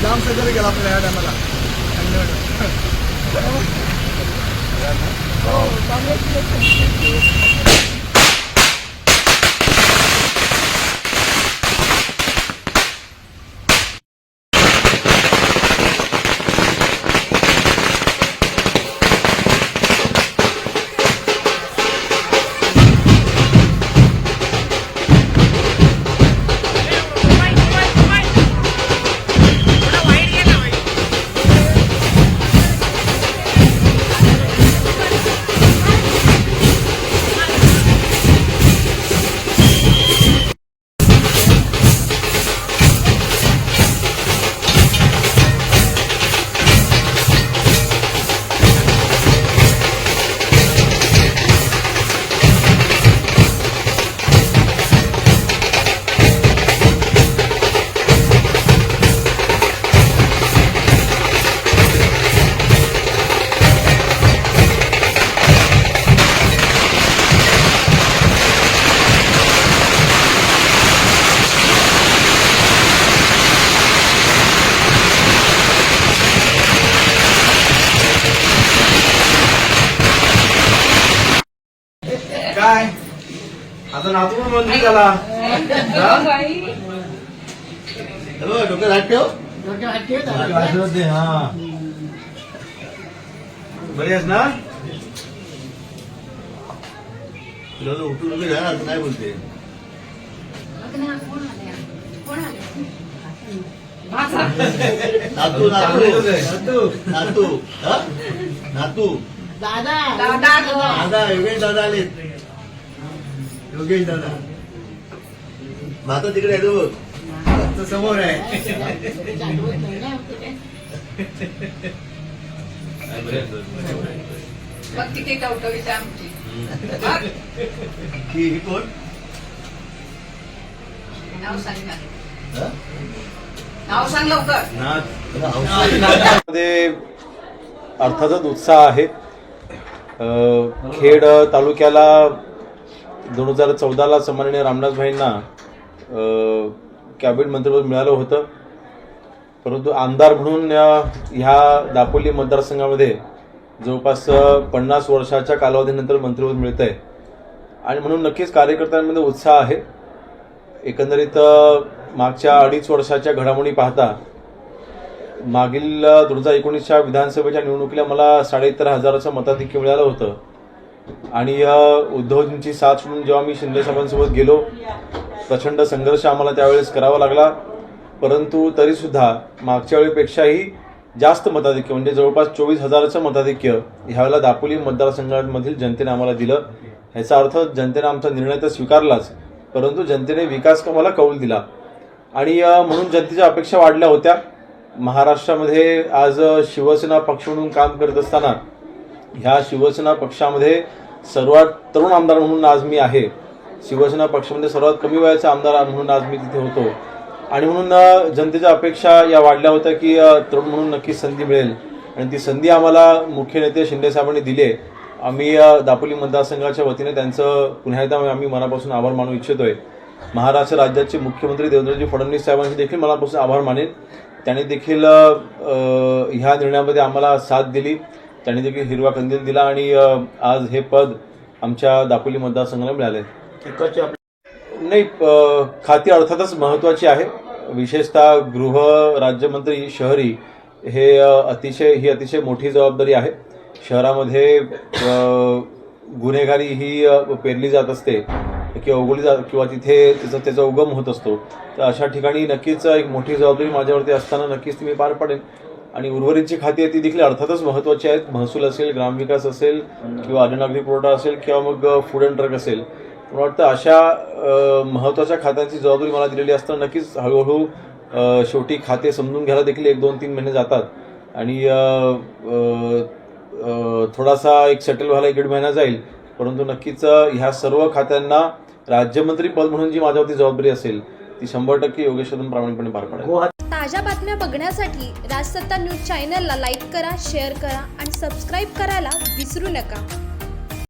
जाम सज्जर गेला आपल्या या टायमाला. काय आता नातू पण मंत्री झाला. डोक्यात हात ठेव. हा बरी आहेस ना. तुला उठून उभी झाला काय बोलते. नातू नातू नातू नातू दादा दादा दादा योगेश दादा आले. योगेश दादा माता तिकडे आहे बघ समोर आहे. मग तिथे टवटवीची आमची ही कोण नाव सांग ना. नाव सांग लवकर. मध्ये अर्थातच उत्साह आहे. खेड तालुक्याला 2014ला सन्माननीय रामदास भाईंना कॅबिनेट मंत्रिपद मिळालं होतं. परंतु आमदार म्हणून ह्या दापोली मतदारसंघामध्ये जवळपास 50 वर्षाच्या कालावधीनंतर मंत्रिपद मिळत आहे आणि म्हणून नक्कीच कार्यकर्त्यांमध्ये उत्साह आहे. एकंदरीत मागच्या 2.5 वर्षाच्या घडामोडी पाहता मागील 2019च्या विधानसभेच्या निवडणुकीला मला 13,500चं मताधिक्य मिळालं होतं आणि उद्धवजींची साथ म्हणून जेव्हा मी शिंदे साहेबांसोबत गेलो प्रचंड संघर्ष आम्हाला त्यावेळेस करावा लागला. परंतु तरीसुद्धा मागच्या वेळेपेक्षाही जास्त मताधिक्य म्हणजे जवळपास 24,000चं मताधिक्य ह्यावेळेला दापोली मतदारसंघामधील जनतेने आम्हाला दिलं. ह्याचा अर्थ जनतेने आमचा निर्णय तर स्वीकारलाच परंतु जनतेने विकास कामाला कौल दिला आणि म्हणून जनतेच्या अपेक्षा वाढल्या होत्या. महाराष्ट्रामध्ये आज शिवसेना पक्ष म्हणून काम करत असताना ह्या शिवसेना पक्षामध्ये सर्वात तरुण आमदार म्हणून आज मी आहे. शिवसेना पक्षामध्ये सर्वात कमी वयाचा आमदार म्हणून आज मी तिथे होतो आणि म्हणून जनतेच्या अपेक्षा या वाढल्या होत्या की तरुण म्हणून नक्कीच संधी मिळेल आणि ती संधी आम्हाला मुख्य नेते शिंदे साहेबांनी दिली आहे. आम्ही दापोली मतदारसंघाच्या वतीने त्यांचं पुन्हा एकदा आम्ही मनापासून आभार मानू इच्छितोय. महाराष्ट्र राज्याचे मुख्यमंत्री देवेंद्रजी फडणवीस साहेबांचे देखील मनापासून आभार मानेन. त्यांनी देखील ह्या निर्णयामध्ये आम्हाला साथ दिली. त्यांनी देखील हिरवा कंदील दिला आणि आज हे पद आमच्या दापोली मतदारसंघाला मिळाले. नाही खाती अर्थातच महत्त्वाची आहे. विशेषतः गृह राज्यमंत्री शहरी ही अतिशय मोठी जबाबदारी आहे. शहरामध्ये गुन्हेगारी ही पेरली जात असते किंवा उघडली किंवा तिथे त्याचा उगम होत असतो. तर अशा ठिकाणी नक्कीच एक मोठी जबाबदारी माझ्यावरती असताना नक्कीच ती मी पार पाडेन आणि उर्वरितची खाती ती देखील अर्थातच महत्त्वाची आहेत. महसूल असेल, ग्रामविकास असेल किंवा अन्न नागरी पुरवठा असेल किंवा मग फूड अँड ड्रग असेल. मला वाटतं अशा महत्त्वाच्या खात्यांची जबाबदारी मला दिलेली असताना नक्कीच हळूहळू शेवटी खाते समजून घ्यायला देखील 1-2-3 महिने जातात आणि थोडासा एक सेटल व्हायला 1-1.5 महिना जाईल. परंतु नक्कीच ह्या सर्व खात्यांना राज्यमंत्री पद म्हणून जी माझ्यावरती जबाबदारी असेल ती 100% योगेशवरून प्रामाणिकपणे पार पाडेल. ताज्या बातम्या बघण्यासाठी राजसत्ता न्यूज चॅनलला लाईक करा, शेअर करा आणि सबस्क्राईब करायला विसरू नका.